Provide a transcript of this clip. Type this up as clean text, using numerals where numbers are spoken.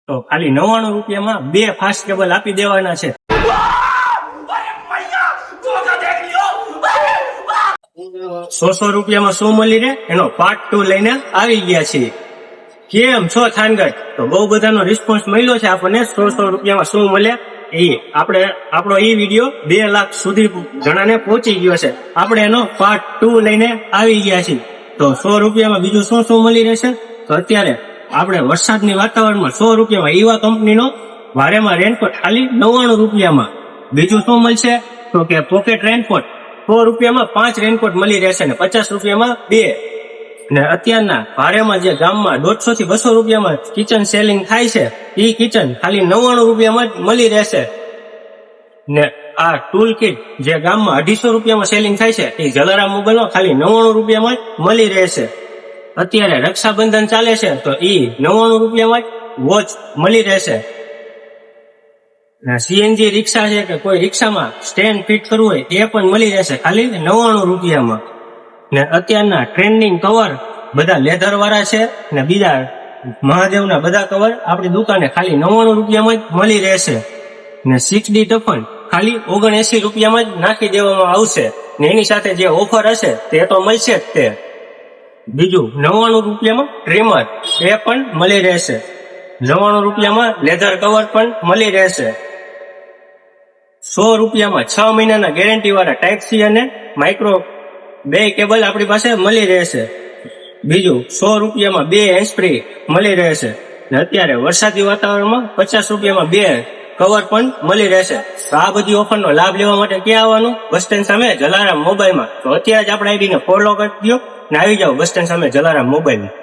તો ખાલી 99 રૂપિયામાં 2 ફાસ્ટ કેબલ આપી દેવાના છે। 100 રૂપિયામાં શું મળી રહે એનો પાર્ટ 2 લઈને આવી ગયા છીએ। કેમ છો થાનગઢ? તો બહુ બધાનો રિસ્પોન્સ મળ્યો છે આપણને 100 રૂપિયામાં શું મળે એ આપણો એ વિડીયો 2 લાખ સુધી જણાને પહોંચી ગયો છે। આપણે એનો પાર્ટ 2 લઈને આવી ગયા છીએ। તો 100 રૂપિયામાં બીજું શું શું મળી રહેશે? તો અત્યારે આપણે વરસાદની વાતાવરણમાં 100 રૂપિયામાં ઈવા કંપનીનો ભારેમાં રેનકોટ ખાલી 99 રૂપિયામાં। બીજું શું મળશે? તો કે પોકેટ રેનકોટ 100 રૂપિયામાં 5 રેનકોટ મળી રહેશે ને 50 રૂપિયામાં 2। ને અત્યારના ભારેમાં જે ગામમાં 150 થી 200 રૂપિયામાં કિચન સેલિંગ થાય છે એ કિચન ખાલી 99 રૂપિયામાં જ મળી રહેશે। ને આ ટૂલ કિટ જે ગામમાં 250 રૂપિયામાં સેલિંગ થાય છે એ જલારામ મોબાઈલમાં ખાલી 99 રૂપિયામાં જ મળી રહેશે। અત્યારે રક્ષાબંધન ચાલે છે તો એ 99 રૂપિયામાં જ વોચ મળી રહેશે। સીએનજી રિક્ષા છે કે કોઈ રિક્ષામાં સ્ટેન્ડ ફિટ કરવું હોય એ પણ મળી રહેશે ખાલી 99 રૂપિયામાં। ને અત્યારના ટ્રેન્ડિંગ કવર બધા લેધર વાળા છે ને બીજા મહાદેવના બધા કવર આપણી દુકાને ખાલી 99 રૂપિયામાં જ મળી રહેશે। ને 6D ટફન ખાલી 79 રૂપિયામાં જ નાખી દેવામાં આવશે ને એની સાથે જે ઓફર હશે તે તો મળશે જ તે। બીજું 99 રૂપિયામાં ટ્રીમર એ પણ મળી રહેશે। 99 રૂપિયામાં લેધર કવર પણ મળી રહેશે। 100 રૂપિયામાં 6 મહિનાના ગેરંટી વાળા ટાઈપ સી અને માઇક્રો 2 કેબલ આપણી પાસે મળી રહેશે। બીજું 100 રૂપિયામાં 2 હેન્ડ ફ્રી મળી રહેશે ને અત્યારે વરસાદી વાતાવરણમાં 50 રૂપિયામાં 2 કવર પણ મળી રહેશે। તો આ બધી ઓફરનો લાભ લેવા માટે ક્યાં આવવાનું? બસ સ્ટેન્ડ સામે જલારામ મોબાઈલમાં। તો અત્યારે જ આપણા આઈડીને ફોલો કરી દો ને આવી જાઓ બસ સ્ટેન્ડ સામે જલારામ મોબાઈલમાં।